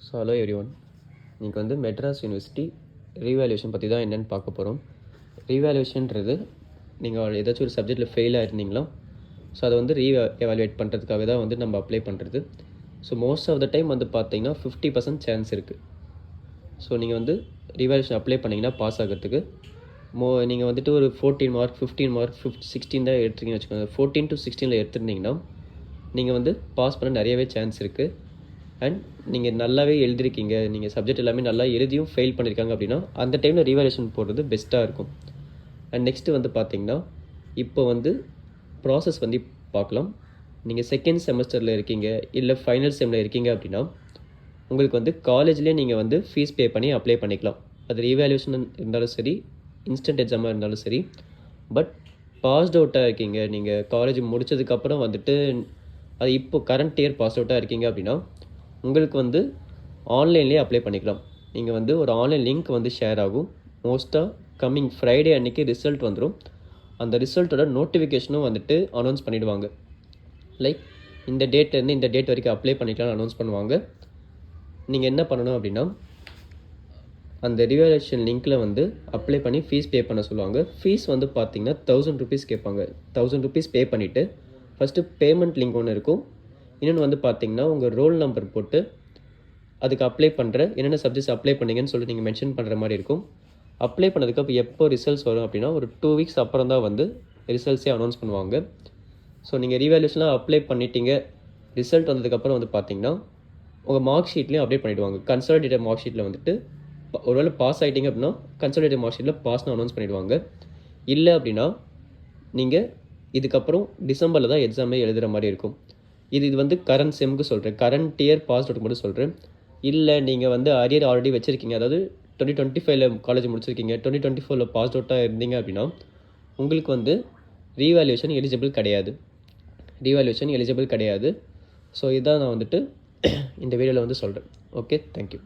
So hello everyone, இன்றைக்கி வந்து Madras university revaluation பற்றி தான் என்னென்னு பார்க்க போகிறோம். ரீவேல்யூஷன்றது நீங்கள் ஏதாச்சும் ஒரு சப்ஜெக்டில் ஃபெயில் ஆகிருந்தீங்களோ, ஸோ அதை வந்து எவாலுவேட் பண்ணுறதுக்காக தான் வந்து நம்ம அப்ளை பண்ணுறது. So most of the time வந்து பார்த்தீங்கன்னா 50% சான்ஸ் இருக்குது. ஸோ நீங்கள் வந்து ரீவேல்யூஷன் அப்ளை பண்ணிங்கன்னா பாஸ் ஆகிறதுக்கு நீங்கள் வந்துட்டு ஒரு 14 மார்க் 15 மார்க் 16 தான் எடுத்துருக்கீங்கன்னு வச்சுக்கோங்க. 14 to 16 எடுத்துருந்தீங்கன்னா நீங்கள் வந்து பாஸ் பண்ண நிறையவே சான்ஸ் இருக்குது. அண்ட் நீங்கள் நல்லாவே எழுதிருக்கீங்க, நீங்கள் சப்ஜெக்ட் எல்லாமே நல்லா எழுதியும் ஃபெயில் பண்ணியிருக்காங்க அப்படின்னா அந்த டைமில் ரீவேல்யூஷன் போடுறது பெஸ்ட்டாக இருக்கும். அண்ட் நெக்ஸ்ட்டு வந்து பார்த்தீங்கன்னா இப்போ வந்து ப்ராசஸ் வந்து பார்க்கலாம். நீங்கள் செகண்ட் செமஸ்டரில் இருக்கீங்க இல்லை ஃபைனல் செம்மில் இருக்கீங்க அப்படின்னா உங்களுக்கு வந்து காலேஜ்லேயே நீங்கள் வந்து ஃபீஸ் பே பண்ணி அப்ளை பண்ணிக்கலாம். அது ரீவேல்யூஷன் இருந்தாலும் சரி, இன்ஸ்டன்ட் எக்ஸாமாக இருந்தாலும் சரி. பட் பாஸ்ட் அவுட்டாக இருக்கீங்க, நீங்கள் காலேஜ் முடித்ததுக்கப்புறம் வந்துட்டு அது இப்போ கரண்ட் இயர் பாஸ் அவுட்டாக இருக்கீங்க அப்படின்னா உங்களுக்கு வந்து ஆன்லைன்லேயே அப்ளை பண்ணிக்கலாம். நீங்கள் வந்து ஒரு ஆன்லைன் லிங்க் வந்து ஷேர் ஆகும். மோஸ்ட்டாக கம்மிங் ஃப்ரைடே அன்றைக்கி ரிசல்ட் வந்துடும். அந்த ரிசல்ட்டோட நோட்டிஃபிகேஷனும் வந்துட்டு அனௌன்ஸ் பண்ணிவிடுவாங்க. லைக் இந்த டேட்லேருந்து இந்த டேட் வரைக்கும் அப்ளை பண்ணிக்கலாம்னு அனௌன்ஸ் பண்ணுவாங்க. நீங்கள் என்ன பண்ணணும் அப்படின்னா அந்த ரிவேல்யூஷன் லிங்க்கில் வந்து அப்ளை பண்ணி ஃபீஸ் பே பண்ண சொல்லுவாங்க. ஃபீஸ் வந்து பார்த்தீங்கன்னா 1000 rupees கேட்பாங்க. 1000 rupees பே பண்ணிவிட்டு ஃபஸ்ட்டு பேமெண்ட் லிங்க் ஒன்று இருக்கும். இன்னொன்று வந்து பார்த்தீங்கன்னா உங்கள் ரோல் நம்பர் போட்டு அதுக்கு அப்ளை பண்ணுற என்னென்ன சப்ஜெக்ட்ஸ் அப்ளை பண்ணிங்கன்னு சொல்லி நீங்கள் மென்ஷன் பண்ணுற மாதிரி இருக்கும். அப்ளை பண்ணதுக்கு அப்போ எப்போ ரிசல்ட்ஸ் வரும் அப்படின்னா ஒரு 2 weeks அப்புறம் தான் வந்து ரிசல்ட்ஸே அனௌன்ஸ் பண்ணுவாங்க. ஸோ நீங்கள் ரீவேல்யூஷன்லாம் அப்ளை பண்ணிட்டீங்க, ரிசல்ட் வந்ததுக்கப்புறம் வந்து பார்த்தீங்கன்னா உங்கள் மார்க் ஷீட்லேயும் அப்டேட் பண்ணிவிடுவாங்க. கன்சாலிடேட்டட் மார்க் ஷீட்டில் வந்துட்டு ஒருவேளை பாஸ் ஆகிட்டீங்க அப்படின்னா கன்சாலிடேட்டட் மார்க் ஷீட்டில் பாஸ்னு அனௌன்ஸ் பண்ணிவிடுவாங்க. இல்லை அப்படின்னா நீங்கள் இதுக்கப்புறம் டிசம்பரில் தான் எக்ஸாமே எழுதுகிற மாதிரி இருக்கும். இது வந்து கரண்ட் செம்முக்கு சொல்கிறேன், கரண்ட் இயர் பாஸ் அவுட் மட்டும் சொல்கிறேன். இல்லை நீங்கள் வந்து அரியர் ஆல்ரெடி வச்சுருக்கீங்க, அதாவது 2025 காலேஜ் முடிச்சிருக்கீங்க, 2024 பாஸ் அவுட்டாக இருந்தீங்க அப்படின்னா உங்களுக்கு வந்து ரீவேல்யூஷன் எலிஜிபிள் கிடையாது. ஸோ இதான் நான் வந்துட்டு இந்த வீடியோவில் வந்து சொல்கிறேன். Okay, thank you.